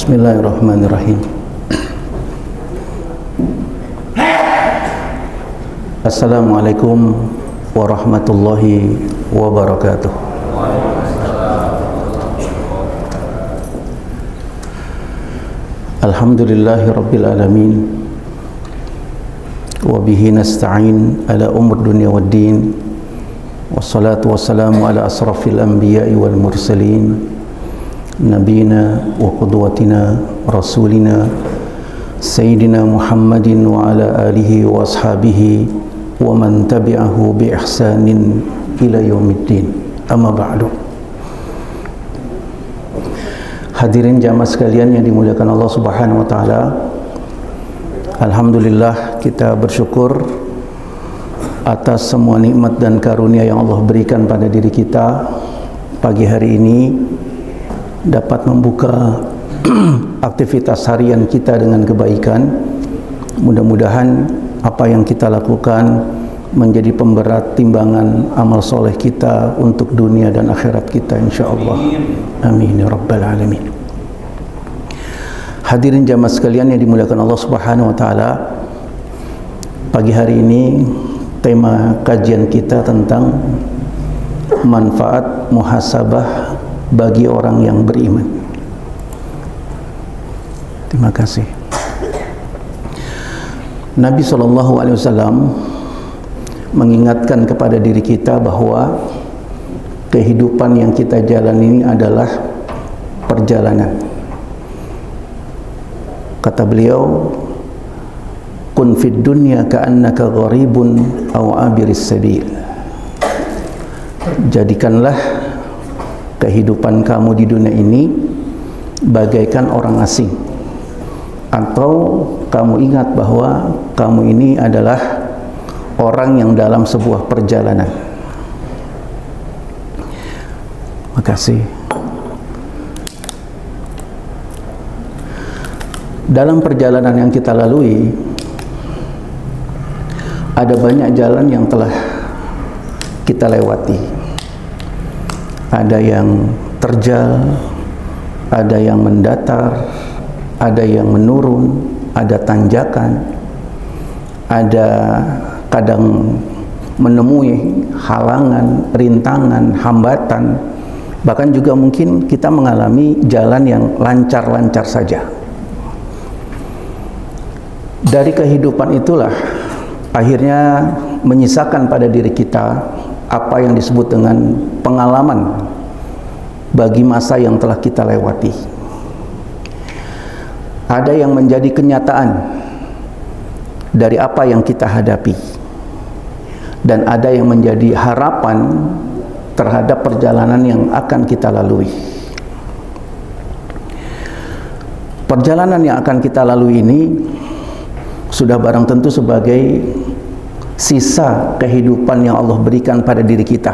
Bismillahirrahmanirrahim. Assalamualaikum warahmatullahi wabarakatuh. Alhamdulillahi rabbil alamin. Wa bihi nasta'in ala umur dunya waddin. Wassalatu wassalamu ala asrafil anbiya'i wal mursalin, nabiyina wa qudwatina rasulina sayyidina Muhammadin wa ala alihi wa ashabihi wa man tabi'ahu bi ihsanin ila yaumiddin. Amma ba'du. Hadirin jamaah sekalian yang dimuliakan Allah Subhanahu wa taala. Alhamdulillah, kita bersyukur atas semua nikmat dan karunia yang Allah berikan pada diri kita. Pagi hari ini dapat membuka aktivitas harian kita dengan kebaikan. Mudah-mudahan apa yang kita lakukan menjadi pemberat timbangan amal soleh kita untuk dunia dan akhirat kita, insyaAllah. Amin ya rabbal alamin. Hadirin jamaah sekalian yang dimuliakan Allah Subhanahu wa taala, pagi hari ini tema kajian kita tentang manfaat muhasabah bagi orang yang beriman. Terima kasih. Nabi SAW mengingatkan kepada diri kita bahwa kehidupan yang kita jalani ini adalah perjalanan. Kata beliau, kun fid dunya ka'annaka gharibun aw abiris sabil. Jadikanlah kehidupan kamu di dunia ini bagaikan orang asing, atau kamu ingat bahwa kamu ini adalah orang yang dalam sebuah perjalanan. Makasih. Dalam perjalanan yang kita lalui, ada banyak jalan yang telah kita lewati. Ada yang terjal, ada yang mendatar, ada yang menurun, ada tanjakan, ada kadang menemui halangan, rintangan, hambatan. Bahkan juga mungkin kita mengalami jalan yang lancar-lancar saja. Dari kehidupan itulah akhirnya menyisakan pada diri kita apa yang disebut dengan pengalaman bagi masa yang telah kita lewati. Ada yang menjadi kenyataan dari apa yang kita hadapi, dan ada yang menjadi harapan terhadap perjalanan yang akan kita lalui. Perjalanan yang akan kita lalui ini sudah barang tentu sebagai sisa kehidupan yang Allah berikan pada diri kita,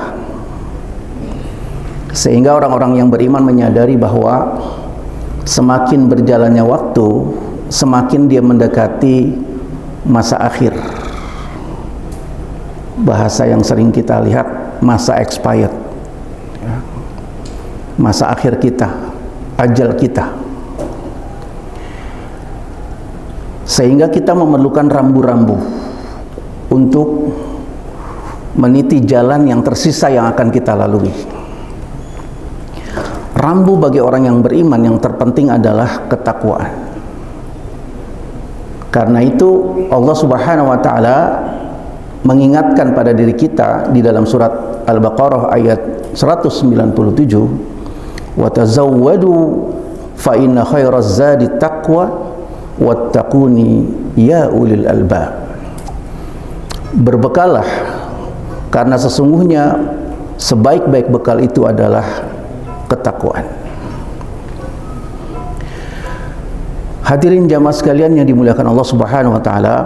sehingga orang-orang yang beriman menyadari bahwa semakin berjalannya waktu, semakin dia mendekati masa akhir. Bahasa yang sering kita lihat, masa expired, masa akhir kita, ajal kita. Sehingga kita memerlukan rambu-rambu untuk meniti jalan yang tersisa yang akan kita lalui. Rambu bagi orang yang beriman yang terpenting adalah ketakwaan. Karena itu Allah Subhanahu wa taala mengingatkan pada diri kita di dalam surat Al-Baqarah ayat 197, wa tazawwadu fa inna khairaz zadi taqwa wattaquni ya ulil albab. Berbekalah, karena sesungguhnya sebaik-baik bekal itu adalah ketakwaan. Hadirin jamaah sekalian yang dimuliakan Allah Subhanahu wa taala,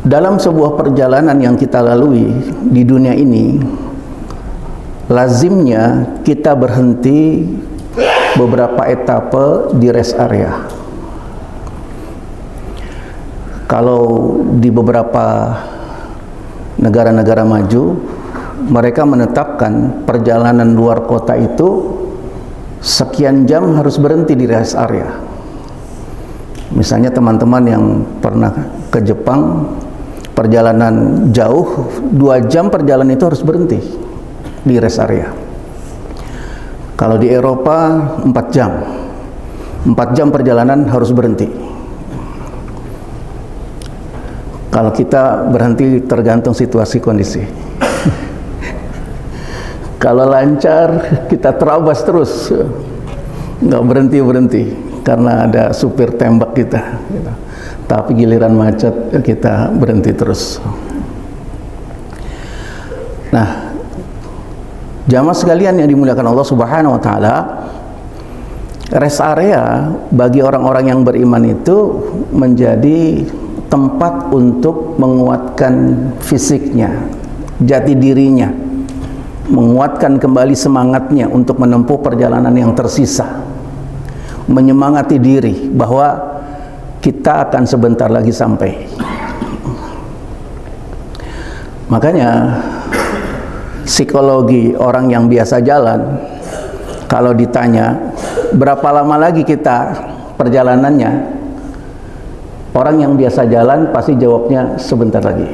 dalam sebuah perjalanan yang kita lalui di dunia ini, lazimnya kita berhenti beberapa etape di rest area. Kalau di beberapa negara-negara maju, mereka menetapkan perjalanan luar kota itu sekian jam harus berhenti di rest area. Misalnya teman-teman yang pernah ke Jepang, perjalanan jauh 2 jam perjalanan itu harus berhenti di rest area. Kalau di Eropa 4 jam 4 jam perjalanan harus berhenti. Kalau kita berhenti tergantung situasi kondisi. Kalau lancar kita terabas terus, nggak berhenti karena ada supir tembak kita. Tapi giliran macet kita berhenti terus. Nah, jamaah sekalian yang dimuliakan Allah Subhanahu wa taala, rest area bagi orang-orang yang beriman itu menjadi tempat untuk menguatkan fisiknya, jati dirinya, menguatkan kembali semangatnya untuk menempuh perjalanan yang tersisa, menyemangati diri bahwa kita akan sebentar lagi sampai. Makanya psikologi orang yang biasa jalan, kalau ditanya berapa lama lagi kita perjalanannya, orang yang biasa jalan pasti jawabnya sebentar lagi.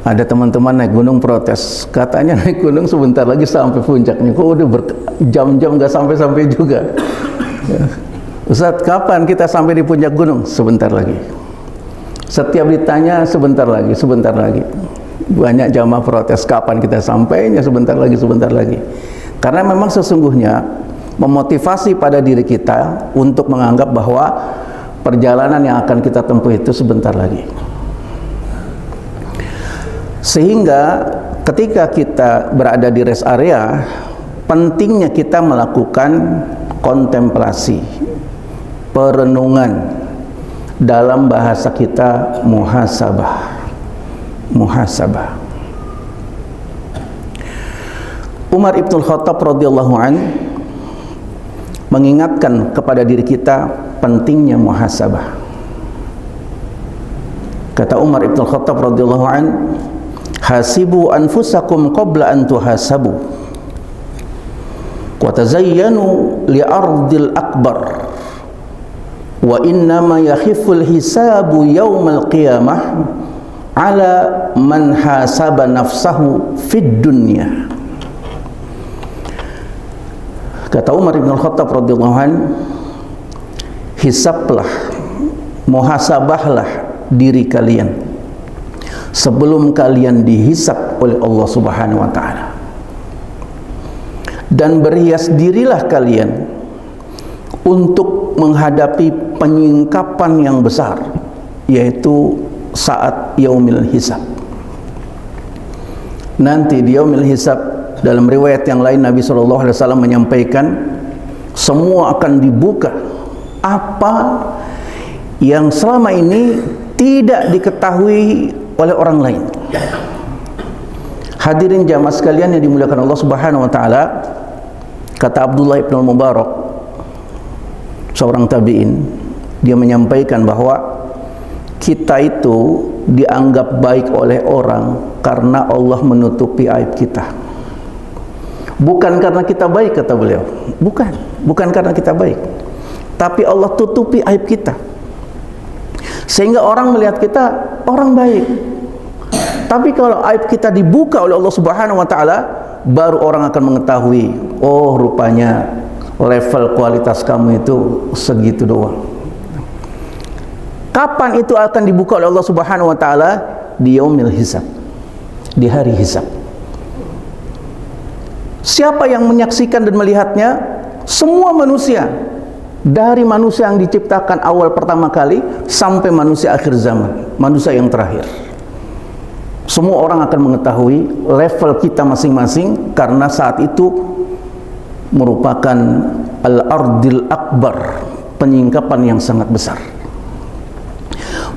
Ada teman-teman naik gunung protes, katanya naik gunung sebentar lagi sampai puncaknya, kok udah berjam-jam nggak sampai-sampai juga. Ustaz, kapan kita sampai di puncak gunung? Sebentar lagi. Setiap ditanya sebentar lagi, sebentar lagi. Banyak jamaah protes, kapan kita sampainya? Sebentar lagi, sebentar lagi. Karena memang sesungguhnya memotivasi pada diri kita untuk menganggap bahwa perjalanan yang akan kita tempuh itu sebentar lagi. Sehingga ketika kita berada di rest area, pentingnya kita melakukan kontemplasi, perenungan, dalam bahasa kita muhasabah. Muhasabah. Umar Ibn Khattab radhiyallahu an mengingatkan kepada diri kita pentingnya muhasabah. Kata Umar Ibn Khattab radhiyallahu an, hasibu anfusakum qabla an tuhasabu wa tazayyanu li ardil akbar wa innama yakhiful hisabu yawmal qiyamah ala man hasaba nafsahu fid dunya. Kata Umar bin Khattab radhiyallahu an, hisablah, muhasabahlah diri kalian sebelum kalian dihisab oleh Allah Subhanahu wa taala. Dan berhias dirilah kalian untuk menghadapi penyingkapan yang besar, yaitu saat yaumil hisab. Nanti di yaumil hisab, dalam riwayat yang lain Nabi SAW menyampaikan, semua akan dibuka apa yang selama ini tidak diketahui oleh orang lain. Hadirin jamaah sekalian yang dimuliakan Allah Subhanahu wa taala, kata Abdullah ibn Mubarak, seorang tabi'in, dia menyampaikan bahwa kita itu dianggap baik oleh orang karena Allah menutupi aib kita. Bukan karena kita baik, kata beliau. Bukan karena kita baik, tapi Allah tutupi aib kita, sehingga orang melihat kita orang baik. Tapi kalau aib kita dibuka oleh Allah Subhanahu wa taala, baru orang akan mengetahui, oh rupanya level kualitas kamu itu segitu doang. Kapan itu akan dibuka oleh Allah Subhanahu wa taala? Di yaumil hisab, di hari hisab. Siapa yang menyaksikan dan melihatnya? Semua manusia, dari manusia yang diciptakan awal pertama kali sampai manusia akhir zaman, manusia yang terakhir. Semua orang akan mengetahui level kita masing-masing, karena saat itu merupakan al-ardil akbar, penyingkapan yang sangat besar.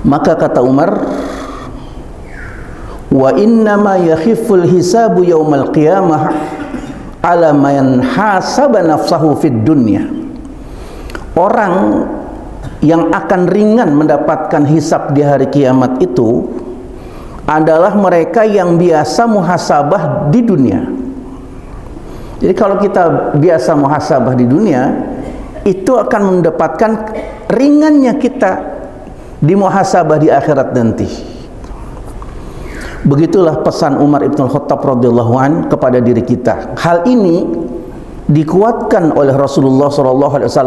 Maka kata Umar, wa innama yakhiful hisabu yaumal qiyamah ala man hasaba nafsahu fid dunya. Orang yang akan ringan mendapatkan hisab di hari kiamat itu adalah mereka yang biasa muhasabah di dunia. Jadi kalau kita biasa muhasabah di dunia, itu akan mendapatkan ringannya kita di muhasabah di akhirat nanti. Begitulah pesan Umar Ibn Khattab radhiyallahu an kepada diri kita. Hal ini dikuatkan oleh Rasulullah SAW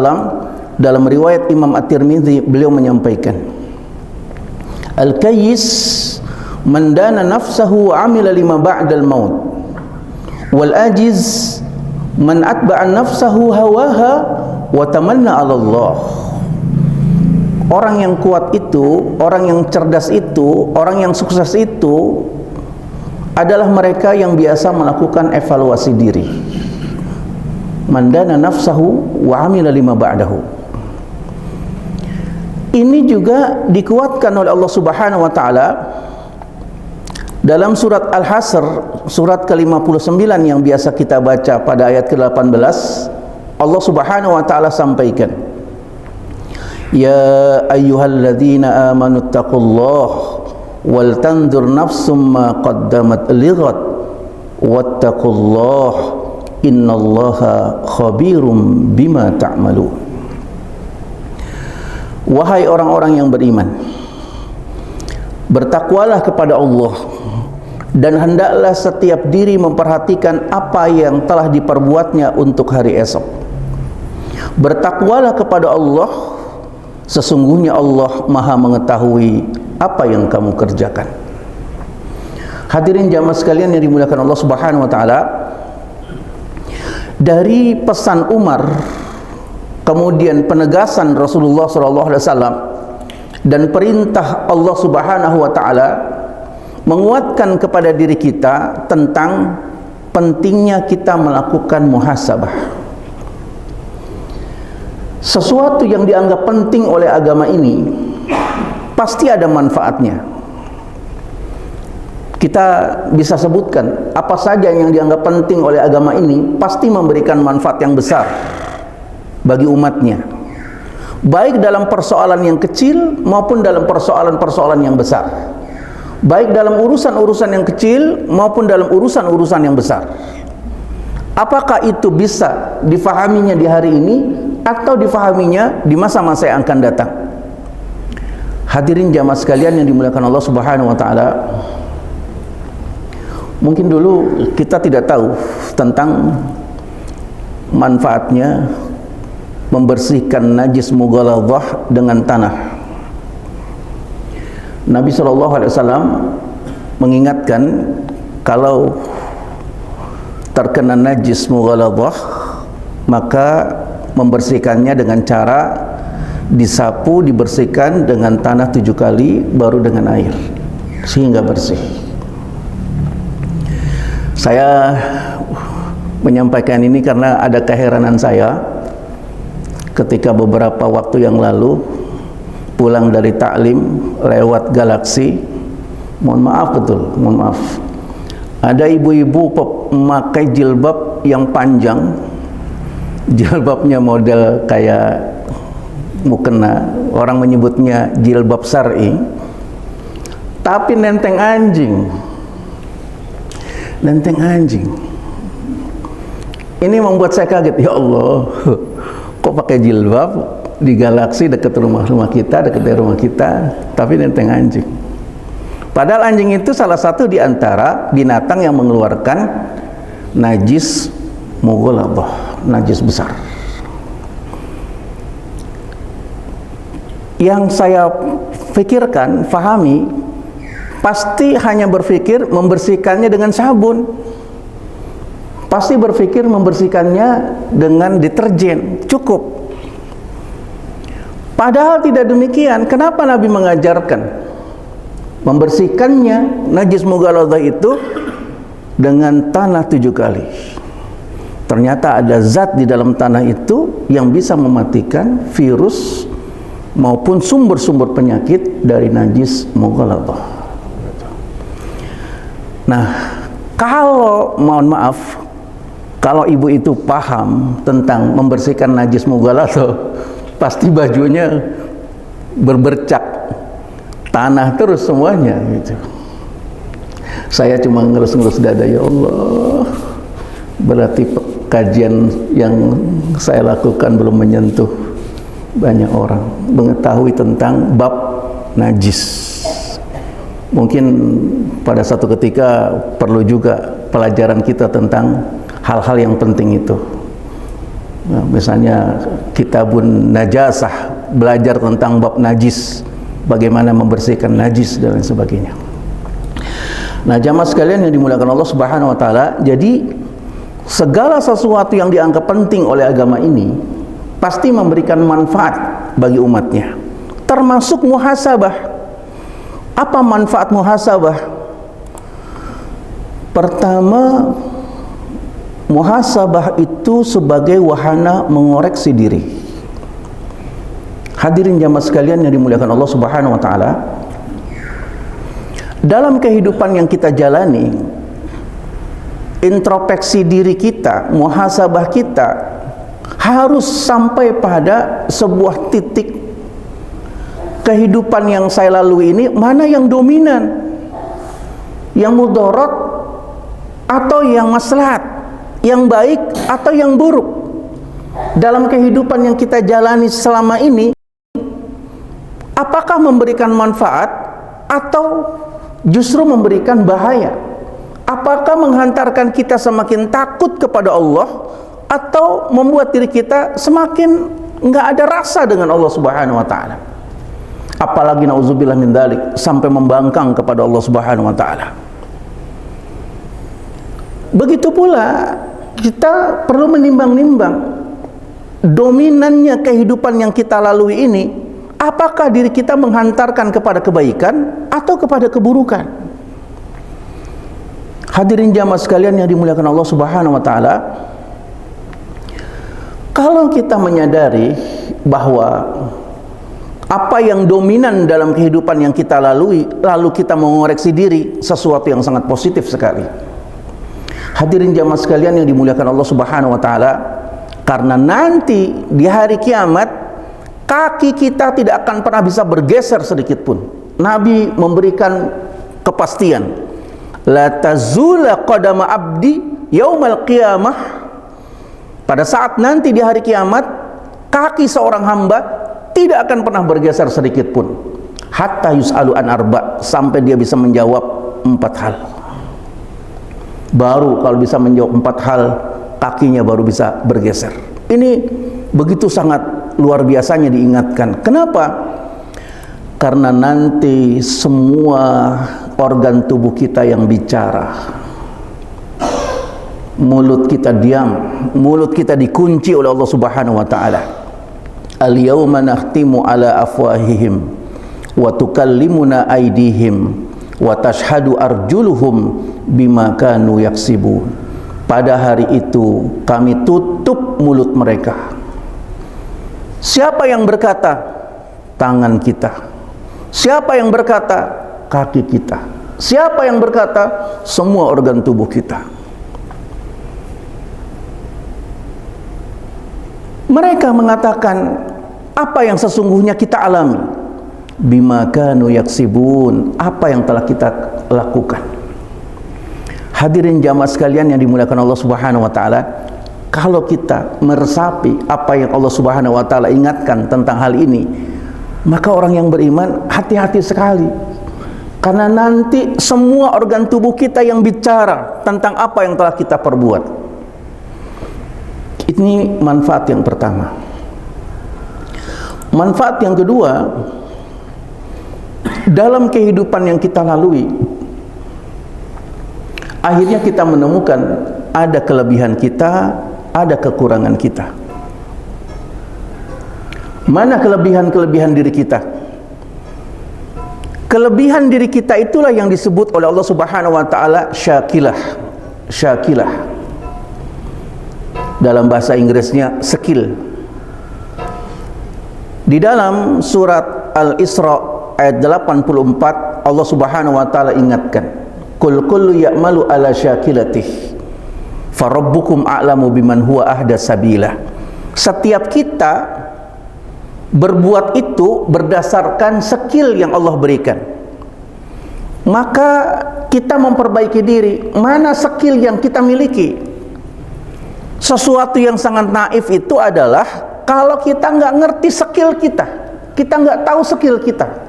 dalam riwayat Imam At-Tirmidzi. Beliau menyampaikan, Al-Kayyis man dana nafsahu wa amila lima ba'dal maut, wal ajiz man atba'a nafsahu hawaha wa tamanna 'ala Allah. Orang yang kuat itu, orang yang cerdas itu, orang yang sukses itu adalah mereka yang biasa melakukan evaluasi diri. Mandana nafsahu wa amila lima ba'dahu. Ini juga dikuatkan oleh Allah Subhanahu wa taala dalam surat Al-Hasr, surat ke-59 yang biasa kita baca pada ayat ke-18. Allah Subhanahu wa taala sampaikan, Ya ayyuhalladzina amanu taqullaha wal tanzur nafsum ma qaddamat lighat wattaqullaha innallaha khabirum bima ta'malun. Wahai orang-orang yang beriman, bertakwalah kepada Allah dan hendaklah setiap diri memperhatikan apa yang telah diperbuatnya untuk hari esok. Bertakwalah kepada Allah, sesungguhnya Allah Maha mengetahui apa yang kamu kerjakan. Hadirin jamaah sekalian yang dimuliakan Allah Subhanahu wa taala, dari pesan Umar, kemudian penegasan Rasulullah SAW dan perintah Allah Subhanahu wa taala menguatkan kepada diri kita tentang pentingnya kita melakukan muhasabah. Sesuatu yang dianggap penting oleh agama ini pasti ada manfaatnya. Kita bisa sebutkan apa saja yang dianggap penting oleh agama ini pasti memberikan manfaat yang besar bagi umatnya, baik dalam persoalan yang kecil maupun dalam persoalan-persoalan yang besar, baik dalam urusan-urusan yang kecil maupun dalam urusan-urusan yang besar. Apakah itu bisa difahaminya di hari ini atau difahaminya di masa-masa yang akan datang? Hadirin jamaah sekalian yang dimuliakan Allah Subhanahu wa taala, mungkin dulu kita tidak tahu tentang manfaatnya membersihkan najis mughaladzah dengan tanah. Nabi SAW mengingatkan kalau terkena najis mughaladzah maka membersihkannya dengan cara disapu, dibersihkan dengan tanah 7 kali baru dengan air sehingga bersih. Saya menyampaikan ini karena ada keheranan saya ketika beberapa waktu yang lalu pulang dari taklim lewat Galaksi. Mohon maaf, ada ibu-ibu memakai jilbab yang panjang, jilbabnya model kayak mukena, orang menyebutnya jilbab syar'i, tapi nenteng anjing. Ini membuat saya kaget, ya Allah, kok pakai jilbab di Galaksi dekat rumah kita, dekat dari rumah kita, tapi nenteng anjing. Padahal anjing itu salah satu di antara binatang yang mengeluarkan najis mughaladzah, najis besar. Yang saya pikirkan, fahami, pasti hanya berpikir membersihkannya dengan sabun, pasti berpikir membersihkannya dengan deterjen, cukup. Padahal tidak demikian. Kenapa Nabi mengajarkan membersihkannya najis mughaladzah itu dengan tanah 7 kali? Ternyata ada zat di dalam tanah itu yang bisa mematikan virus maupun sumber-sumber penyakit dari najis mughaladzah. Nah, kalau mohon maaf, kalau ibu itu paham tentang membersihkan najis mughaladzah, pasti bajunya berbercak tanah terus semuanya gitu. Saya cuma ngelus-ngelus dada, ya Allah, berarti kajian yang saya lakukan belum menyentuh banyak orang mengetahui tentang bab najis. Mungkin pada satu ketika perlu juga pelajaran kita tentang hal-hal yang penting itu. Nah, misalnya kitabun najasah, belajar tentang bab najis, bagaimana membersihkan najis dan lain sebagainya. Nah, jamaah sekalian yang dimuliakan Allah Subhanahu wa taala, jadi segala sesuatu yang dianggap penting oleh agama ini pasti memberikan manfaat bagi umatnya, termasuk muhasabah. Apa manfaat muhasabah? Pertama, muhasabah itu sebagai wahana mengoreksi diri. Hadirin jamaah sekalian yang dimuliakan Allah Subhanahu wa taala, dalam kehidupan yang kita jalani, introspeksi diri kita, muhasabah kita harus sampai pada sebuah titik. Kehidupan yang saya lalui ini mana yang dominan, yang mudarat atau yang maslahat, yang baik atau yang buruk dalam kehidupan yang kita jalani selama ini? Apakah memberikan manfaat atau justru memberikan bahaya? Apakah menghantarkan kita semakin takut kepada Allah atau membuat diri kita semakin nggak ada rasa dengan Allah Subhanahu wa taala? Apalagi nauzubillah min dzalik, sampai membangkang kepada Allah Subhanahu wa taala. Begitu pula kita perlu menimbang-nimbang dominannya kehidupan yang kita lalui ini, apakah diri kita menghantarkan kepada kebaikan atau kepada keburukan? Hadirin jamaah sekalian yang dimuliakan Allah Subhanahu wa taala, kalau kita menyadari bahwa apa yang dominan dalam kehidupan yang kita lalui, lalu kita mengoreksi diri, sesuatu yang sangat positif sekali. Hadirin jamaah sekalian yang dimuliakan Allah Subhanahu wa taala, karena nanti di hari kiamat kaki kita tidak akan pernah bisa bergeser sedikit pun. Nabi memberikan kepastian, la tazula qadama abdi yaumal qiyamah. Pada saat nanti di hari kiamat, kaki seorang hamba tidak akan pernah bergeser sedikit pun, hatta yus'alu an arba, sampai dia bisa menjawab 4 hal. Baru kalau bisa menjawab 4 hal, kakinya baru bisa bergeser. Ini begitu sangat luar biasanya diingatkan. Kenapa? Karena nanti semua organ tubuh kita yang bicara. Mulut kita diam, mulut kita dikunci oleh Allah Subhanahu wa taala. Al-yawma nakhtimu ala afwahihim wa tukallimuna aydihim wa tashhadu arjuluhum bima kanu yaksibun. Pada hari itu kami tutup mulut mereka. Siapa yang berkata? Tangan kita. Siapa yang berkata? Kaki kita. Siapa yang berkata? Semua organ tubuh kita. Mereka mengatakan apa yang sesungguhnya kita alami. Bima kanu yaksibun, apa yang telah kita lakukan. Hadirin jamaah sekalian yang dimuliakan Allah Subhanahu wa taala, kalau kita meresapi apa yang Allah Subhanahu wa taala ingatkan tentang hal ini, maka orang yang beriman hati-hati sekali. Karena nanti semua organ tubuh kita yang bicara tentang apa yang telah kita perbuat. Ini manfaat yang pertama. Manfaat yang kedua, dalam kehidupan yang kita lalui, akhirnya kita menemukan ada kelebihan kita, ada kekurangan kita. Mana kelebihan-kelebihan diri kita? Kelebihan diri kita itulah yang disebut oleh Allah Subhanahu wa taala syakilah. Syakilah. Dalam bahasa Inggrisnya skill. Di dalam surat Al-Isra ayat 84, Allah Subhanahu wa taala ingatkan, "Qul kullu ya'malu ala syakilatih, farabbukum a'lamu biman huwa ahda sabila." Setiap kita berbuat itu berdasarkan skill yang Allah berikan. Maka kita memperbaiki diri, mana skill yang kita miliki. Sesuatu yang sangat naif itu adalah kalau kita nggak ngerti skill kita nggak tahu skill kita.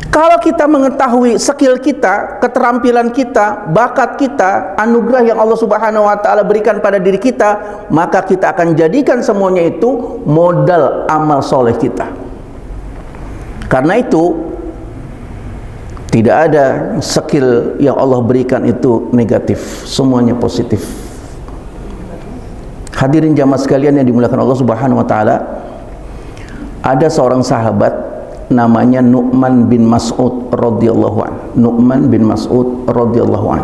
Kalau kita mengetahui skill kita, keterampilan kita, bakat kita, anugerah yang Allah Subhanahu wa taala berikan pada diri kita, maka kita akan jadikan semuanya itu modal amal soleh kita. Karena itu tidak ada skill yang Allah berikan itu negatif, semuanya positif. Hadirin jamaah sekalian yang dimuliakan Allah Subhanahu wa taala, ada seorang sahabat namanya Nu'man bin Mas'ud radhiyallahu an. Nu'man bin Mas'ud radhiyallahu an.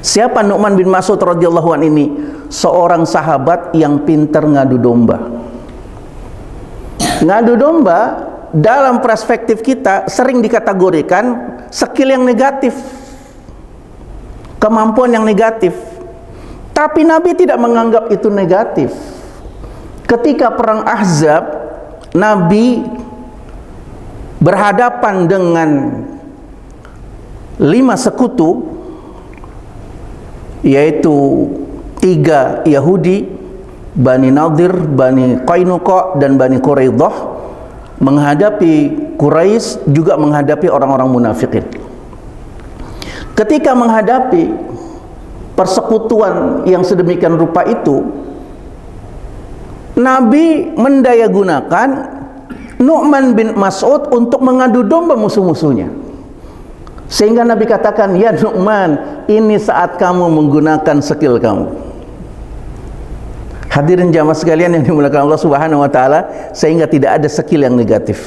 Siapa Nu'man bin Mas'ud radhiyallahu an ini? Seorang sahabat yang pintar ngadu domba. Ngadu domba dalam perspektif kita sering dikategorikan skill yang negatif, kemampuan yang negatif. Tapi Nabi tidak menganggap itu negatif. Ketika perang Ahzab, Nabi berhadapan dengan 5 sekutu, yaitu 3 Yahudi, Bani Nadir, Bani Qainuqa, dan Bani Quraidah, menghadapi Quraisy, juga menghadapi orang-orang munafikin. Ketika menghadapi persekutuan yang sedemikian rupa itu, Nabi mendayagunakan Nu'man bin Mas'ud untuk mengadu domba musuh-musuhnya. Sehingga Nabi katakan, "Ya Nu'man, ini saat kamu menggunakan skill kamu." Hadirin jamaah sekalian yang dimuliakan Allah Subhanahu wa taala, sehingga tidak ada skill yang negatif.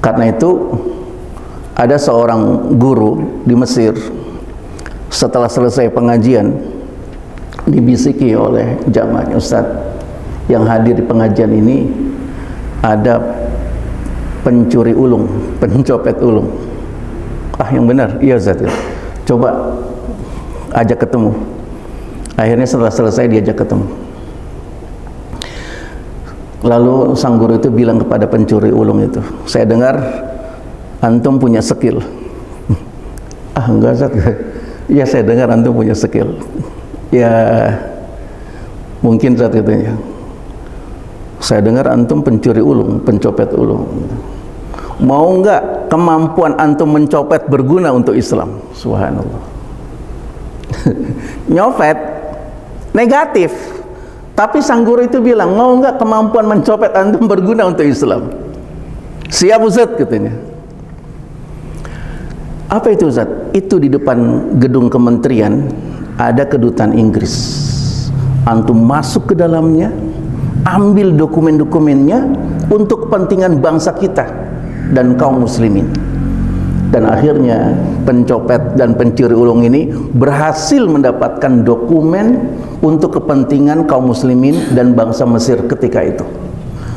Karena itu ada seorang guru di Mesir, setelah selesai pengajian, dibisiki oleh jamaahnya, "Ustaz, yang hadir di pengajian ini ada pencuri ulung, pencopet ulung." "Ah, yang benar?" "Iya Ustaz." "Coba ajak ketemu." Akhirnya setelah selesai diajak ketemu. Lalu sang guru itu bilang kepada pencuri ulung itu, "Saya dengar antum punya skill." "Ah, enggak Ustaz." "Ya, saya dengar antum punya skill." "Ya, mungkin saat katanya, saya dengar antum pencuri ulung, pencopet ulung. Mau enggak kemampuan antum mencopet berguna untuk Islam?" Subhanallah. Nyopet negatif, tapi sang guru itu bilang, "Mau enggak kemampuan mencopet antum berguna untuk Islam?" "Siap Ustaz," katanya. "Apa itu Ustaz?" "Itu di depan gedung kementerian ada kedutaan Inggris. Antum masuk ke dalamnya, ambil dokumen-dokumennya untuk kepentingan bangsa kita dan kaum muslimin." Dan akhirnya pencopet dan pencuri ulung ini berhasil mendapatkan dokumen untuk kepentingan kaum muslimin dan bangsa Mesir ketika itu.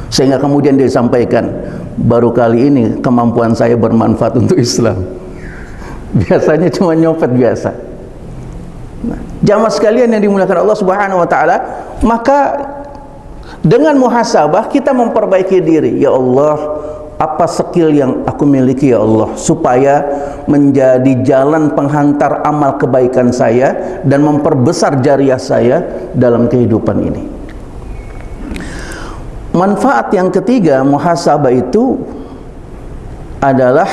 Sehingga kemudian dia sampaikan, "Baru kali ini kemampuan saya bermanfaat untuk Islam. Biasanya cuma nyopet biasa." Nah, jamaah sekalian yang dimuliakan Allah Subhanahu wa taala, maka dengan muhasabah kita memperbaiki diri. Ya Allah, apa skill yang aku miliki ya Allah, supaya menjadi jalan penghantar amal kebaikan saya dan memperbesar jariah saya dalam kehidupan ini. Manfaat yang ketiga muhasabah itu adalah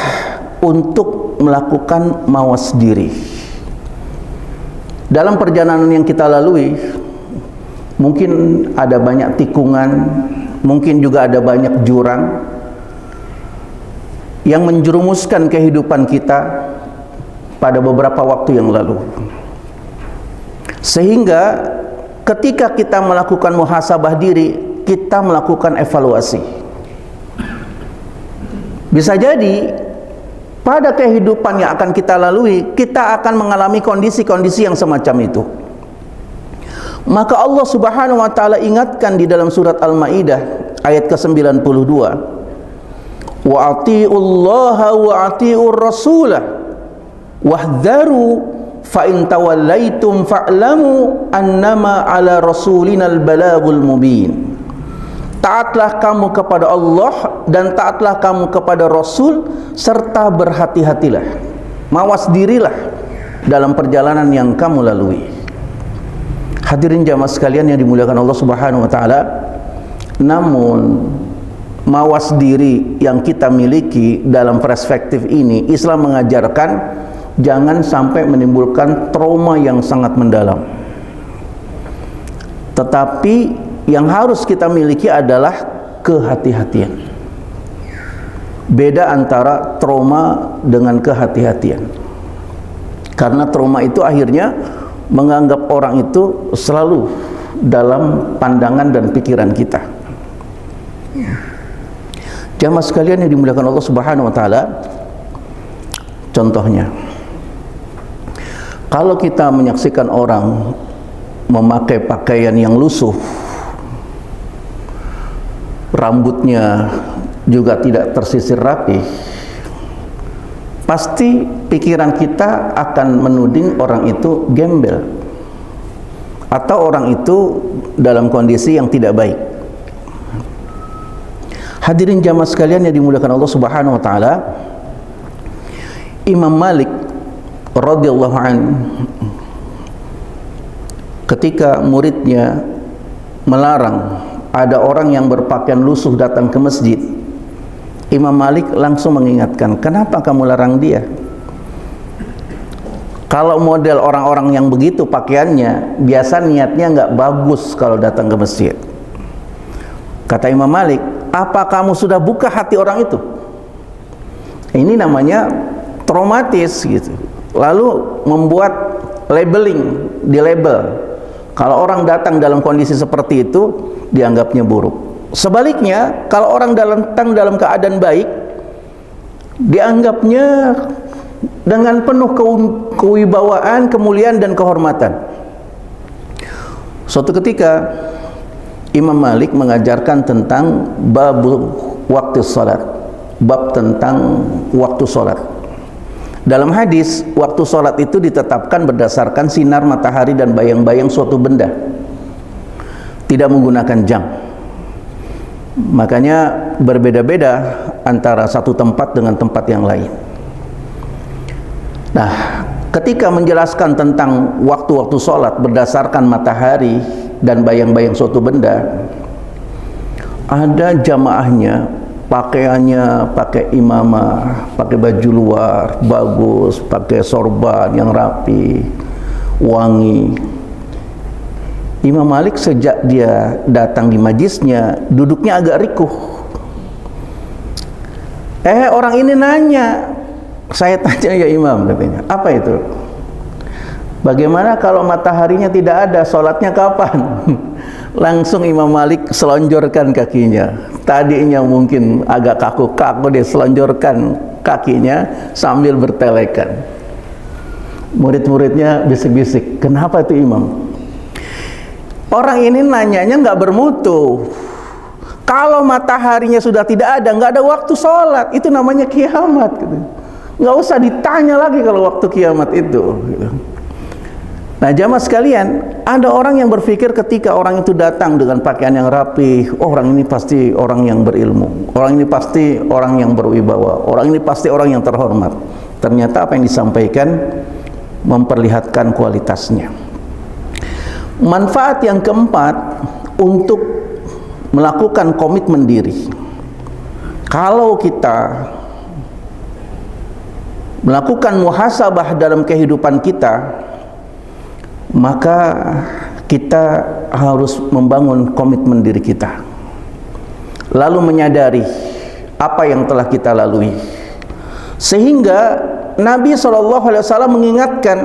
untuk melakukan mawas diri. Dalam perjalanan yang kita lalui, mungkin ada banyak tikungan, mungkin juga ada banyak jurang yang menjerumuskan kehidupan kita pada beberapa waktu yang lalu. Sehingga ketika kita melakukan muhasabah diri, kita melakukan evaluasi. Bisa jadi pada kehidupan yang akan kita lalui, kita akan mengalami kondisi-kondisi yang semacam itu. Maka Allah Subhanahu wa taala ingatkan di dalam surat Al-Maidah ayat ke-92, "Wa atiullaha wa atiur rasulah wahdharu fa in tawallaitum fa'lamu annama ala rasulinal balagul mubin." Taatlah kamu kepada Allah dan taatlah kamu kepada Rasul, serta berhati-hatilah, mawas dirilah dalam perjalanan yang kamu lalui. Hadirin jamaah sekalian yang dimuliakan Allah Subhanahu wa taala, namun mawas diri yang kita miliki dalam perspektif ini, Islam mengajarkan jangan sampai menimbulkan trauma yang sangat mendalam. Tetapi yang harus kita miliki adalah kehati-hatian. Beda antara trauma dengan kehati-hatian. Karena trauma itu akhirnya menganggap orang itu selalu dalam pandangan dan pikiran kita. Jamaah sekalian yang dimuliakan Allah Subhanahu wa taala, contohnya, kalau kita menyaksikan orang memakai pakaian yang lusuh, rambutnya juga tidak tersisir rapi, pasti pikiran kita akan menuding orang itu gembel atau orang itu dalam kondisi yang tidak baik. Hadirin jamaah sekalian yang dimuliakan Allah Subhanahu wa taala, Imam Malik radhiyallahu anhu ketika muridnya melarang ada orang yang berpakaian lusuh datang ke masjid, Imam Malik langsung mengingatkan, kenapa kamu larang dia? Kalau model orang-orang yang begitu pakaiannya, biasa niatnya nggak bagus kalau datang ke masjid. Kata Imam Malik, apa kamu sudah buka hati orang itu? Ini namanya traumatis gitu. Lalu membuat labeling, di label. Kalau orang datang dalam kondisi seperti itu, dianggapnya buruk. Sebaliknya, kalau orang datang dalam keadaan baik, dianggapnya dengan penuh kewibawaan, kemuliaan dan kehormatan. Suatu ketika Imam Malik mengajarkan tentang bab waktu salat, bab tentang waktu salat. Dalam hadis, waktu salat itu ditetapkan berdasarkan sinar matahari dan bayang-bayang suatu benda, tidak menggunakan jam. Makanya berbeda-beda antara satu tempat dengan tempat yang lain. Nah, ketika menjelaskan tentang waktu-waktu sholat berdasarkan matahari dan bayang-bayang suatu benda, ada jamaahnya pakaiannya pakai imamah, pakai baju luar bagus, pakai sorban yang rapi, wangi. Imam Malik sejak dia datang di majlisnya, duduknya agak rikuh. Orang ini nanya, saya tanya ya Imam, katanya, apa itu? Bagaimana kalau mataharinya tidak ada, sholatnya kapan? Langsung Imam Malik selonjorkan kakinya. Tadinya mungkin agak kaku-kaku, dia selonjorkan kakinya sambil bertelekan. Murid-muridnya bisik-bisik, kenapa itu Imam? Orang ini nanyanya nggak bermutu. Kalau mataharinya sudah tidak ada, nggak ada waktu sholat, itu namanya kiamat gitu. Nggak usah ditanya lagi kalau waktu kiamat itu gitu. Nah jamaah sekalian, ada orang yang berpikir ketika orang itu datang dengan pakaian yang rapi, oh, orang ini pasti orang yang berilmu, orang ini pasti orang yang berwibawa, orang ini pasti orang yang terhormat. Ternyata apa yang disampaikan memperlihatkan kualitasnya. Manfaat yang keempat untuk melakukan komitmen diri. Kalau kita melakukan muhasabah dalam kehidupan kita, maka kita harus membangun komitmen diri kita, lalu menyadari apa yang telah kita lalui, sehingga Nabi SAW mengingatkan,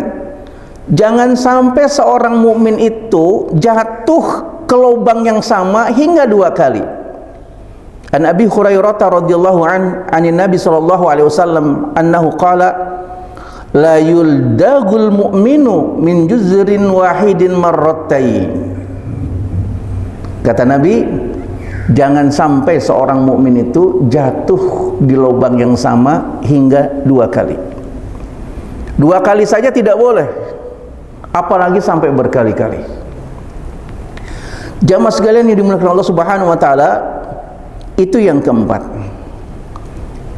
jangan sampai seorang mukmin itu jatuh ke lubang yang sama hingga 2 kali. An Abi Hurairah radhiyallahu anin Nabi sallallahu alaihi wasallam annahu qala la yuldagul mu'minu min juzrin wahidin marratain. Kata Nabi, jangan sampai seorang mukmin itu jatuh di lubang yang sama hingga 2 kali. 2 kali saja tidak boleh, apalagi sampai berkali-kali. Jamaah sekalian yang dimuliakan Allah Subhanahu wa taala, itu yang keempat.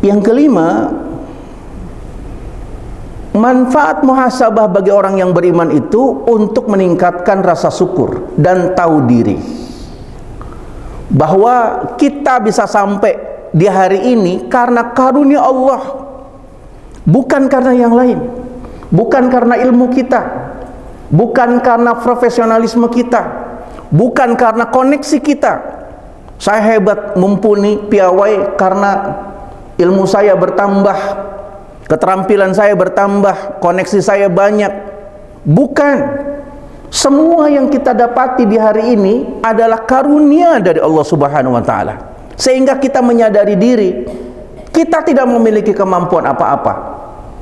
Yang kelima, manfaat muhasabah bagi orang yang beriman itu untuk meningkatkan rasa syukur dan tahu diri bahwa kita bisa sampai di hari ini karena karunia Allah, bukan karena yang lain, bukan karena ilmu kita, bukan karena profesionalisme kita, bukan karena koneksi kita. Saya hebat, mumpuni, piawai karena ilmu saya bertambah, keterampilan saya bertambah, koneksi saya banyak. Bukan. Semua yang kita dapati di hari ini adalah karunia dari Allah Subhanahu wa taala. Sehingga kita menyadari diri kita tidak memiliki kemampuan apa-apa.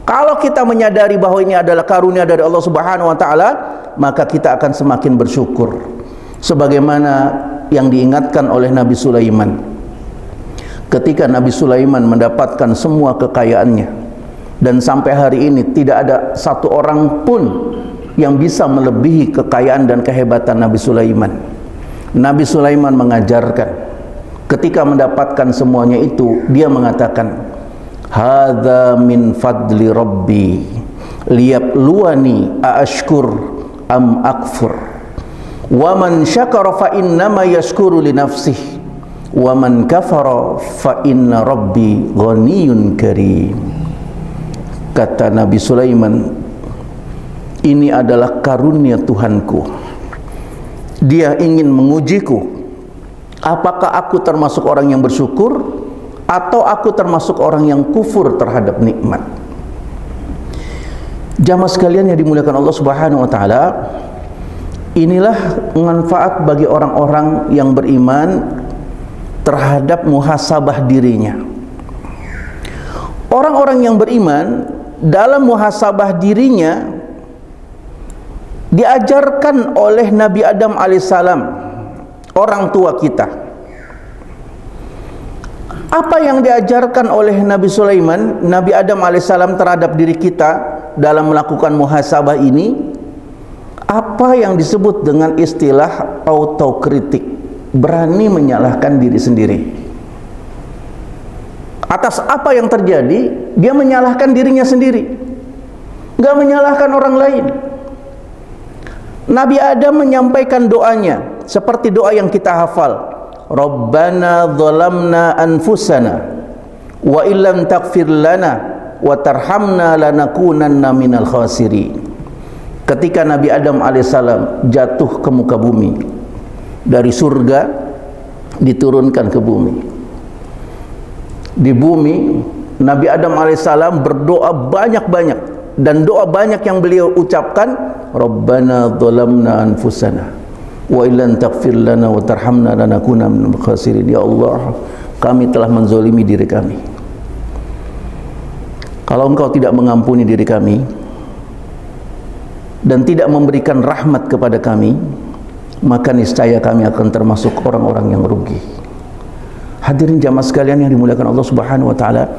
Kalau kita menyadari bahwa ini adalah karunia dari Allah Subhanahu wa taala, maka kita akan semakin bersyukur. Sebagaimana yang diingatkan oleh Nabi Sulaiman. Ketika Nabi Sulaiman mendapatkan semua kekayaannya, dan sampai hari ini tidak ada satu orang pun yang bisa melebihi kekayaan dan kehebatan Nabi Sulaiman. Nabi Sulaiman mengajarkan, ketika mendapatkan semuanya itu, dia mengatakan, hadza min fadli rabbi liyabluwani aashkur am akfur wa man syakara fa innama yashkuru li nafsihi wa man kafara fa inna rabbi ghaniyyun karim. Kata Nabi Sulaiman, ini adalah karunia Tuhanku. Dia ingin mengujiku, apakah aku termasuk orang yang bersyukur atau aku termasuk orang yang kufur terhadap nikmat. Jamaah sekalian yang dimuliakan Allah Subhanahu wa taala, inilah manfaat bagi orang-orang yang beriman terhadap muhasabah dirinya. Orang-orang yang beriman dalam muhasabah dirinya diajarkan oleh Nabi Adam alaihissalam, orang tua kita. Apa yang diajarkan oleh Nabi Sulaiman, Nabi Adam alaihissalam terhadap diri kita dalam melakukan muhasabah ini? Apa yang disebut dengan istilah autokritik, berani menyalahkan diri sendiri. Atas apa yang terjadi, dia menyalahkan dirinya sendiri, nggak menyalahkan orang lain. Nabi Adam menyampaikan doanya seperti doa yang kita hafal, Rabbana zalamna anfusana wa illam taghfir lana wa tarhamna lanakunanna minal khasirin. Ketika Nabi Adam alaihissalam jatuh ke muka bumi, dari surga diturunkan ke bumi. Di bumi Nabi Adam alaihissalam berdoa banyak-banyak, dan doa banyak yang beliau ucapkan, Rabbana zalamna anfusana wa illam taghfir lana wa tarhamna lanakunanna minal khasirin. Ya Allah, kami telah menzalimi diri kami. Kalau Engkau tidak mengampuni diri kami dan tidak memberikan rahmat kepada kami, maka niscaya kami akan termasuk orang-orang yang rugi. Hadirin jamaah sekalian yang dimuliakan Allah Subhanahu wa taala,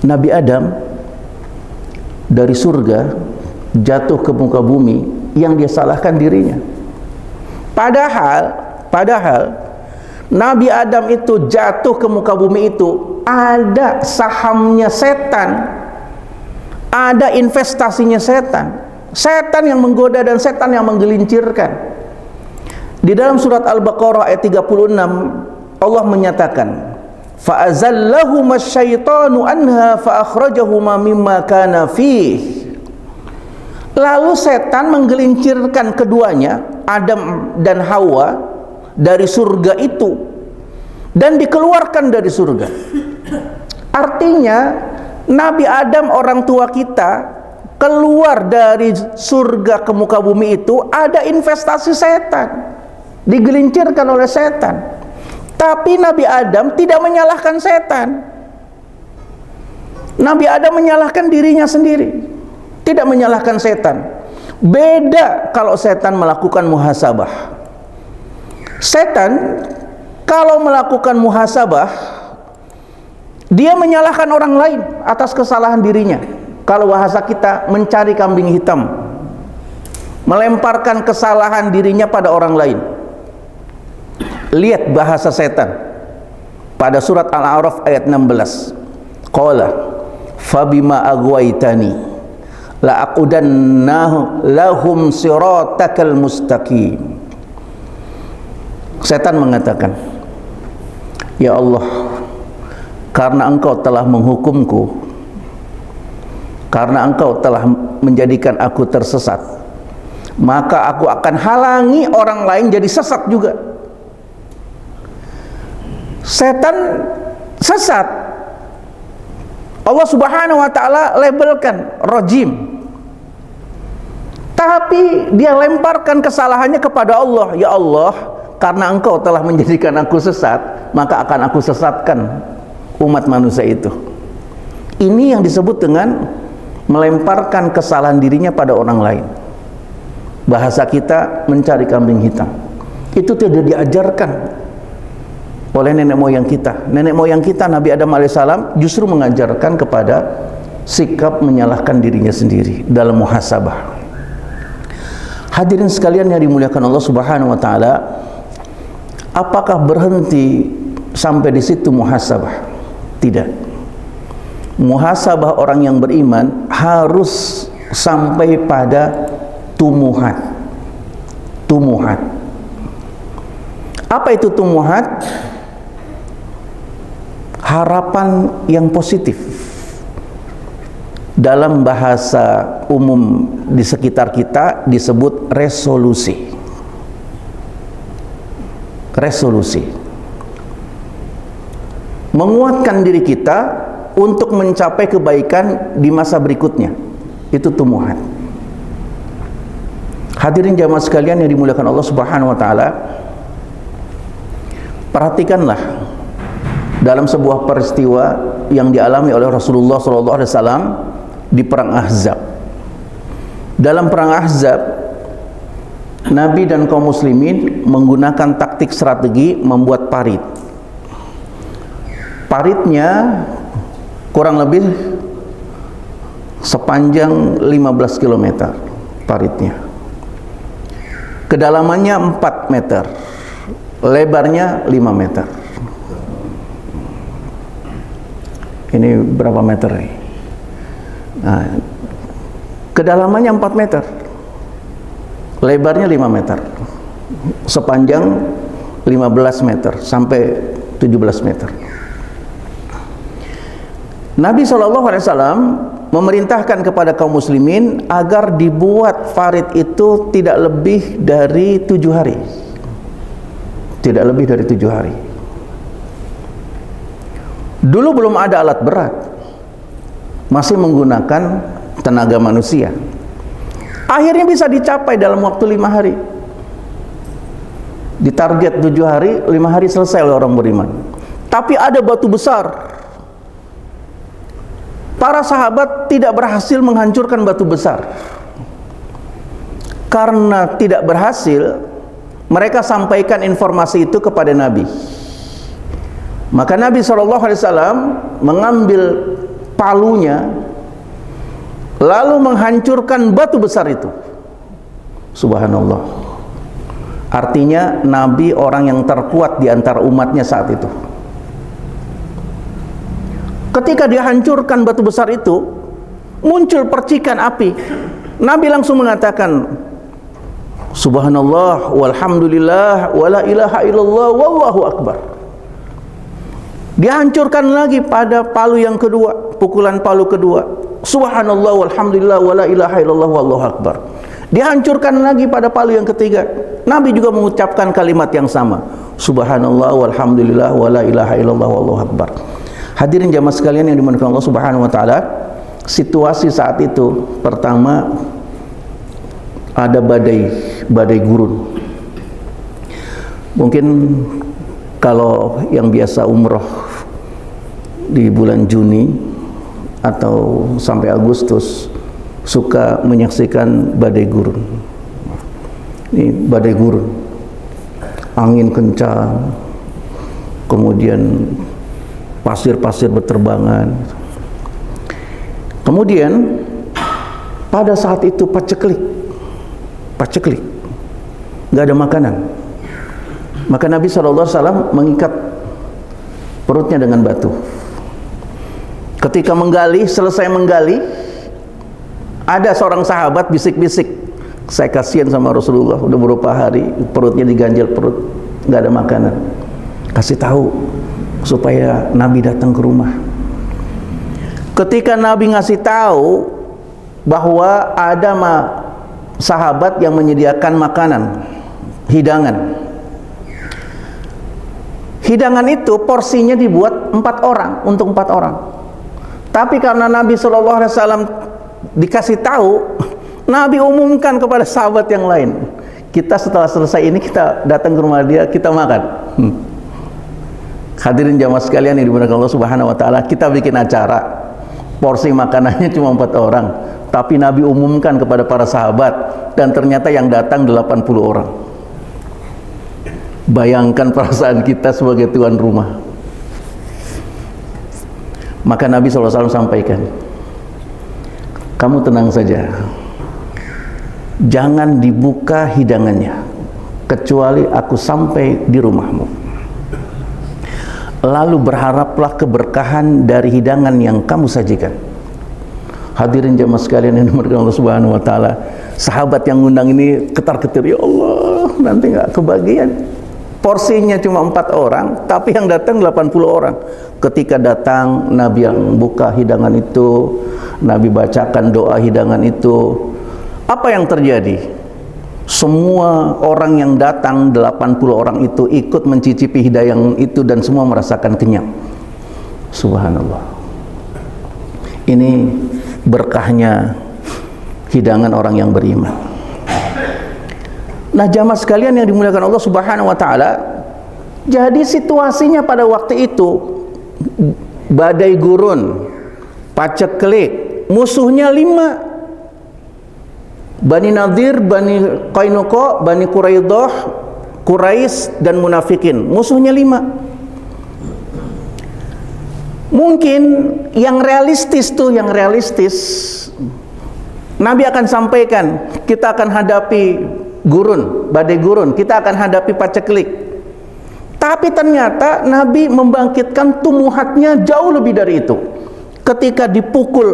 Nabi Adam dari surga jatuh ke muka bumi, yang dia salahkan dirinya. Padahal Nabi Adam itu jatuh ke muka bumi itu ada sahamnya setan, ada investasinya setan. Setan yang menggoda dan setan yang menggelincirkan. Di dalam surat Al-Baqarah ayat 36 Allah menyatakan, fa'azallahuma syaitanu anha fa'akhrajahuma mimma kana fih. Lalu setan menggelincirkan keduanya, Adam dan Hawa, dari surga itu dan dikeluarkan dari surga. Artinya Nabi Adam, orang tua kita, keluar dari surga ke muka bumi itu ada investasi setan, digelincirkan oleh setan. Tapi Nabi Adam tidak menyalahkan setan. Nabi Adam menyalahkan dirinya sendiri, tidak menyalahkan setan. Beda kalau setan melakukan muhasabah. Setan kalau melakukan muhasabah, dia menyalahkan orang lain atas kesalahan dirinya. Kalau bahasa kita, mencari kambing hitam, melemparkan kesalahan dirinya pada orang lain. Lihat bahasa setan pada surat Al-A'raf ayat 16. Qala fabima aghwaytani la aqudanna lahum siratakal mustaqim. Setan mengatakan, ya Allah, karena engkau telah menghukumku, karena engkau telah menjadikan aku tersesat, maka aku akan halangi orang lain jadi sesat juga. Setan sesat, Allah Subhanahu wa ta'ala labelkan rajim, tapi dia lemparkan kesalahannya kepada Allah. Ya Allah, karena engkau telah menjadikan aku sesat, maka akan aku sesatkan umat manusia itu. Ini yang disebut dengan melemparkan kesalahan dirinya pada orang lain. Bahasa kita mencari kambing hitam. Itu tidak diajarkan oleh nenek moyang kita. Nenek moyang kita, Nabi Adam alaihissalam, justru mengajarkan kepada sikap menyalahkan dirinya sendiri dalam muhasabah. Hadirin sekalian yang dimuliakan Allah Subhanahu wa ta'ala, apakah berhenti sampai di situ muhasabah? Tidak. Muhasabah orang yang beriman harus sampai pada tumuhat. Tumuhat. Apa itu tumuhat? Harapan yang positif. Dalam bahasa umum di sekitar kita disebut resolusi. Resolusi. Menguatkan diri kita untuk mencapai kebaikan di masa berikutnya. Itu tumuhat. Hadirin jamaah sekalian yang dimuliakan Allah Subhanahu wa ta'ala, perhatikanlah dalam sebuah peristiwa yang dialami oleh Rasulullah SAW di perang Ahzab. Dalam perang Ahzab, Nabi dan kaum muslimin menggunakan taktik strategi membuat parit. Paritnya kurang lebih sepanjang 15 km paritnya. Kedalamannya 4 meter, lebarnya 5 meter. Ini berapa meter nih? Nah, kedalamannya 4 meter, lebarnya 5 meter, sepanjang 15 meter sampai 17 meter. Nabi SAW memerintahkan kepada kaum muslimin agar dibuat parit itu tidak lebih dari 7 hari. Tidak lebih dari 7 hari. Dulu belum ada alat berat, masih menggunakan tenaga manusia. Akhirnya bisa dicapai dalam waktu 5 hari. Ditarget 7 hari, 5 hari selesai oleh orang beriman. Tapi ada batu besar. Para sahabat tidak berhasil menghancurkan batu besar. Karena tidak berhasil, mereka sampaikan informasi itu kepada Nabi. Maka Nabi SAW mengambil palunya, lalu menghancurkan batu besar itu. Subhanallah. Artinya Nabi orang yang terkuat di antara umatnya saat itu. Ketika dihancurkan batu besar itu, muncul percikan api. Nabi langsung mengatakan, Subhanallah, walhamdulillah, wala ilaha illallah, wallahu akbar. Dihancurkan lagi pada palu yang kedua, pukulan palu kedua. Subhanallah, walhamdulillah, wala ilaha illallah, wallahu akbar. Dihancurkan lagi pada palu yang ketiga. Nabi juga mengucapkan kalimat yang sama. Subhanallah, walhamdulillah, wala ilaha illallah, wallahu akbar. Hadirin jamaah sekalian yang dimuliakan Allah Subhanahu wa ta'ala, situasi saat itu pertama ada badai gurun. Mungkin kalau yang biasa umroh di bulan Juni atau sampai Agustus suka menyaksikan badai gurun. Ini badai gurun, angin kencang, kemudian pasir-pasir berterbangan. Kemudian pada saat itu paceklik, nggak ada makanan. Maka Nabi SAW mengikat perutnya dengan batu. Ketika menggali, selesai menggali, Ada seorang sahabat bisik-bisik, saya kasihan sama Rasulullah, udah beberapa hari perutnya diganjel perut, nggak ada makanan. Kasih tahu supaya Nabi datang ke rumah. Ketika Nabi ngasih tahu bahwa ada sahabat yang menyediakan makanan, hidangan. Hidangan itu porsinya dibuat 4 orang, untuk 4 orang. Tapi karena Nabi SAW dikasih tahu, Nabi umumkan kepada sahabat yang lain. Kita setelah selesai ini, kita datang ke rumah dia, kita makan. Hadirin jamaah sekalian yang dimuliakan Allah Subhanahu wa taala, kita bikin acara. Porsi makanannya cuma 4 orang, tapi Nabi umumkan kepada para sahabat, dan ternyata yang datang 80 orang. Bayangkan perasaan kita sebagai tuan rumah. Maka Nabi SAW sampaikan, kamu tenang saja, jangan dibuka hidangannya kecuali aku sampai di rumahmu. Lalu berharaplah keberkahan dari hidangan yang kamu sajikan. Hadirin jamaah sekalian yang dimuliakan Allah Subhanahu wa taala, sahabat yang ngundang ini ketar-ketir, ya Allah, nanti nggak kebagian. Porsinya cuma 4 orang, tapi yang datang 80 orang. Ketika datang, Nabi yang buka hidangan itu, Nabi bacakan doa hidangan itu. Apa yang terjadi? Semua orang yang datang, 80 orang itu ikut mencicipi hidangan itu dan semua merasakan kenyang. Subhanallah. Ini berkahnya hidangan orang yang beriman. Nah, jamaah sekalian yang dimuliakan Allah Subhanahu wa taala, jadi situasinya pada waktu itu badai gurun, paceklik, musuhnya 5. Bani Nadir, Bani Qainuqa, Bani Quraidah, Quraisy dan munafikin. Musuhnya 5. Mungkin yang realistis Nabi akan sampaikan, kita akan hadapi gurun, badai gurun, kita akan hadapi paceklik. Tapi ternyata Nabi membangkitkan tumuhatnya jauh lebih dari itu. Ketika dipukul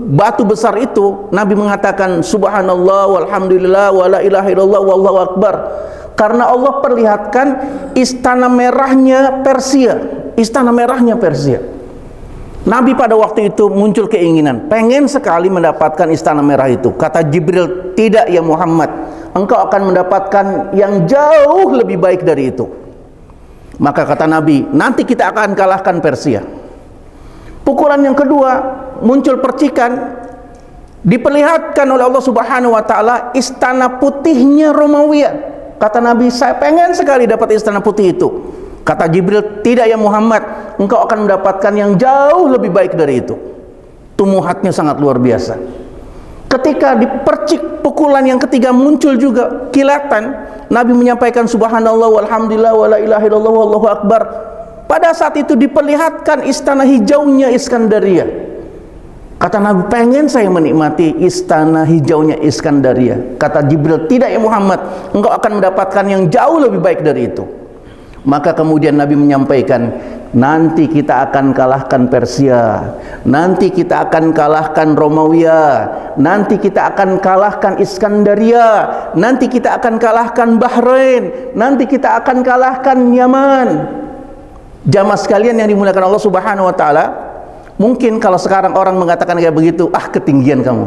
batu besar itu, Nabi mengatakan subhanallah walhamdulillah wala ilaha illallah wallahu akbar. Karena Allah perlihatkan istana merahnya Persia, istana merahnya Persia. Nabi pada waktu itu muncul keinginan, pengen sekali mendapatkan istana merah itu. Kata Jibril, tidak ya Muhammad, engkau akan mendapatkan yang jauh lebih baik dari itu. Maka kata Nabi, nanti kita akan kalahkan Persia. Pukulan yang kedua, muncul percikan, diperlihatkan oleh Allah Subhanahu wa taala istana putihnya Romawi. Kata Nabi, saya pengen sekali dapat istana putih itu. Kata Jibril, tidak ya Muhammad, engkau akan mendapatkan yang jauh lebih baik dari itu. Tumuhatnya sangat luar biasa. Ketika dipercik pukulan yang ketiga, muncul juga kilatan. Nabi menyampaikan subhanallah walhamdulillah wala ilaha illallah wallahu akbar. Pada saat itu diperlihatkan istana hijaunya Iskandaria. Kata Nabi, pengen saya menikmati istana hijaunya Iskandaria. Kata Jibril, tidak ya Muhammad, engkau akan mendapatkan yang jauh lebih baik dari itu. Maka kemudian Nabi menyampaikan, nanti kita akan kalahkan Persia, nanti kita akan kalahkan Romawi, nanti kita akan kalahkan Iskandaria, nanti kita akan kalahkan Bahrain, nanti kita akan kalahkan Yaman. Jamaah sekalian yang dimuliakan Allah Subhanahu wa taala, mungkin kalau sekarang orang mengatakan kayak begitu, ah ketinggian kamu.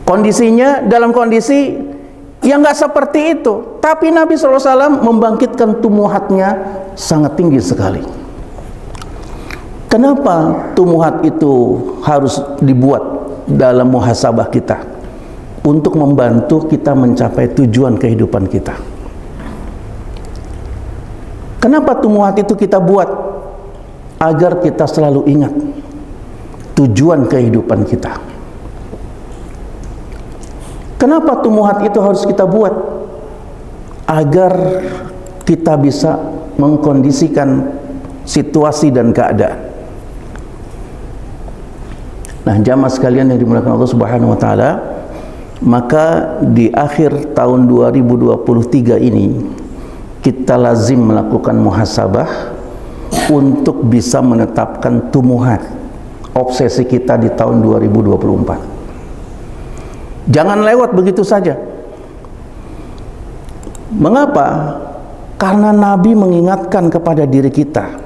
Kondisinya dalam kondisi yang nggak seperti itu, tapi Nabi SAW membangkitkan tumuhatnya sangat tinggi sekali. Kenapa tumuhat itu harus dibuat dalam muhasabah kita? Untuk membantu kita mencapai tujuan kehidupan kita. Kenapa tumuhat itu kita buat? Agar kita selalu ingat tujuan kehidupan kita. Kenapa tumuhat itu harus kita buat? Agar kita bisa mengkondisikan situasi dan keadaan. Nah, jamaah sekalian yang dimuliakan Allah Subhanahu wa taala, maka di akhir tahun 2023 ini kita lazim melakukan muhasabah untuk bisa menetapkan tumuhat obsesi kita di tahun 2024. Jangan lewat begitu saja. Mengapa? Karena Nabi mengingatkan kepada diri kita.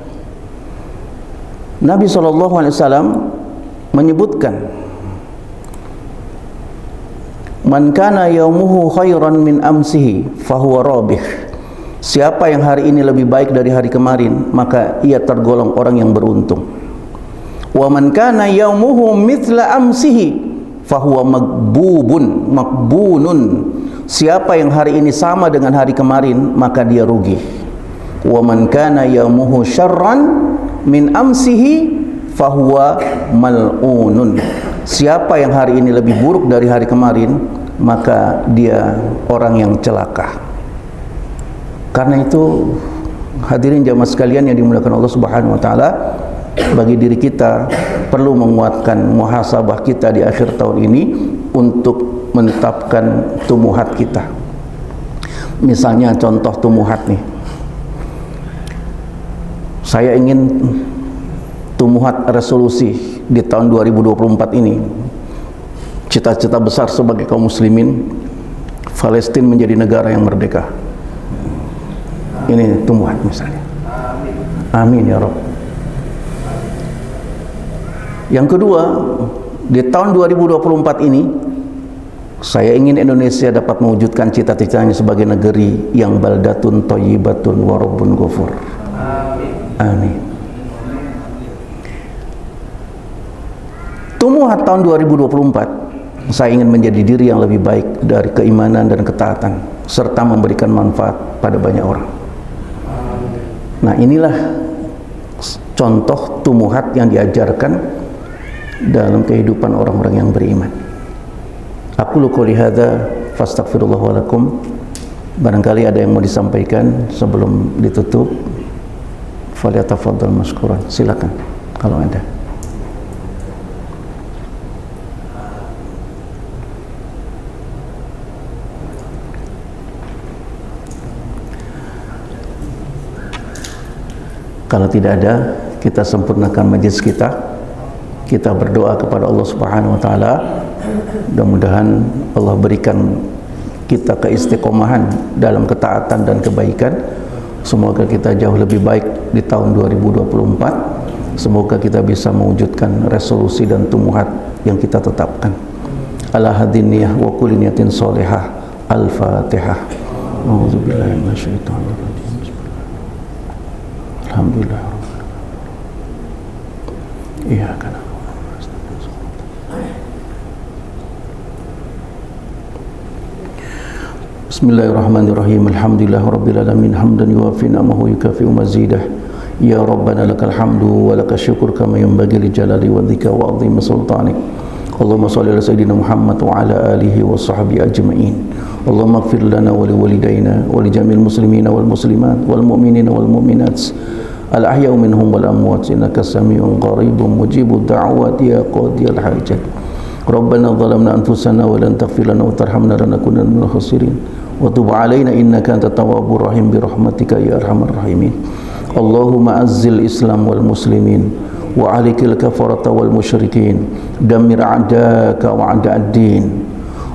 Nabi SAW menyebutkan, man kana yaumuhu khairan min amsihi fahuwa rabih. Siapa yang hari ini lebih baik dari hari kemarin, maka ia tergolong orang yang beruntung. Wa man kana yaumuhu mithla amsihi fahuwa magbunun. Siapa yang hari ini sama dengan hari kemarin, maka dia rugi. Wa man kana yaumuhu syarran min amsihi fahuwa mal'unun. Siapa yang hari ini lebih buruk dari hari kemarin, maka dia orang yang celaka. Karena itu, hadirin jamaah sekalian yang dimuliakan Allah Subhanahu wa taala, bagi diri kita perlu menguatkan muhasabah kita di akhir tahun ini untuk menetapkan tumuhat kita. Misalnya contoh tumuhat nih. Saya ingin tumuhat resolusi di tahun 2024 ini, cita-cita besar sebagai kaum muslimin, Palestina menjadi negara yang merdeka. Ini tumuhat misalnya. Amin ya Rabb. Yang kedua, di tahun 2024 ini saya ingin Indonesia dapat mewujudkan cita-citanya sebagai negeri yang baldatun thayyibatun wa rabbun ghafur. Amin. Tumuhat tahun 2024, saya ingin menjadi diri yang lebih baik dari keimanan dan ketaatan, serta memberikan manfaat pada banyak orang. Nah, inilah contoh tumuhat yang diajarkan dalam kehidupan orang-orang yang beriman. Aqulu qouli hadza fastaghfirullah wa lakum. Barangkali ada yang mau disampaikan sebelum ditutup. Falyatafaddal mashkuran. Silakan kalau ada. Kalau tidak ada, kita sempurnakan majlis kita. Kita berdoa kepada Allah Subhanahu wa taala. Mudah-mudahan Allah berikan kita keistiqomahan dalam ketaatan dan kebaikan. Semoga kita jauh lebih baik di tahun 2024. Semoga kita bisa mewujudkan resolusi dan tumuhat yang kita tetapkan. Ala hadiniyah wa kulli niyatin sholihah. Al-Fatihah. A'udzubillahi minasyaitonir rajim. Alhamdulillah. Iya kan. Bismillahirrahmanirrahim. Alhamdulillah rabbil alamin hamdan yuwafi ni'amahu yukafi'u mazidah. Ya Rabbana lakal hamdu wa lakal syukur kama yanbaghi li jalali wajhika wa 'azimi sultanik. Allahumma shalli ala sayyidina Muhammad wa ala alihi wa sahbihi ajma'in. Allahumma ighfir lana wa li walidayna wa li jami'il muslimina wal muslimat wal mu'minina wal mu'minat al ahya'u minhum wal amwat innaka samii'un qaribun mujibud da'awati ya qadiyal hajat. Rabbana zalamna anfusana wa lan taghfir lana wa tarhamna lanakunanna minal khasirin. Wa tub 'alaina innaka antat tawwabur rahim bi rahmatika ya arhamar rahimin. Allahumma azzil Islam wal muslimin wa alikil kafarata wal musyrikin damir a'daka wa a'da'ad din.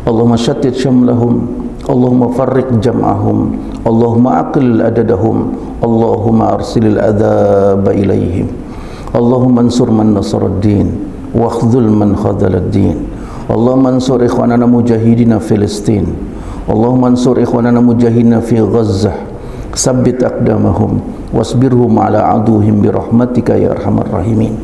Allahumma shattit shamlahum, Allahumma farriq jam'ahum, Allahumma aqil adadahum, Allahumma arsilil adzaba ilaihim. Allahumma ansur man nasarad din wa khdzul man khadzalad din. Allahumma ansur ikhwanana mujahidina Filistin, Allahumma ansur ikhwanana mujahidina fi Gazzah, sabbit aqdamahum wasbirhum ala aduhim birahmatika ya arhamar rahimin.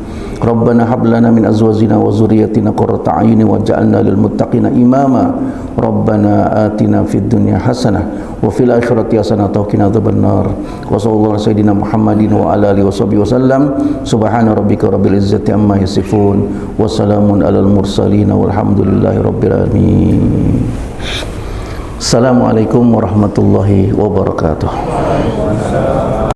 Rabbana hab lana min azwajina wa zurriyyatina qurrata a'yunin waj'alna lil muttaqina imama. Rabbana atina fid dunya hasanah wa fil akhirati hasanah wa qina adzabannar. Wa sallallahu ala sayidina Muhammadin wa ala alihi washabihi wasallam. Subhana rabbika rabbil izzati amma yasifun wa salamun alal mursalin walhamdulillahi rabbil alamin. Assalamualaikum warahmatullahi wabarakatuh.